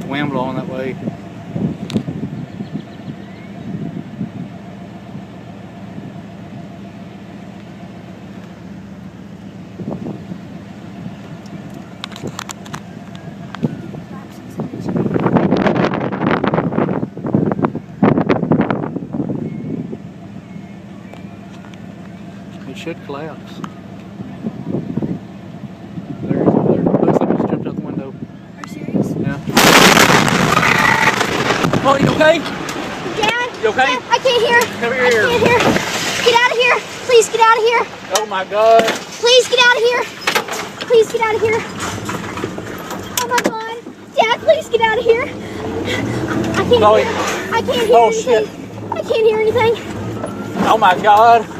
the wind blowing that way. It should collapse. There, looks like it just jumped out the window. Are you serious? Yeah. Oh, you okay? Dad? You okay? Dad, I can't hear. Come here. I can't hear. Get out of here. Please get out of here. Oh my God. Please get out of here. Please get out of here. Oh my God. Dad, please get out of here. I can't Chloe. hear. I can't hear Oh, anything. shit. I can't hear anything. Oh my God.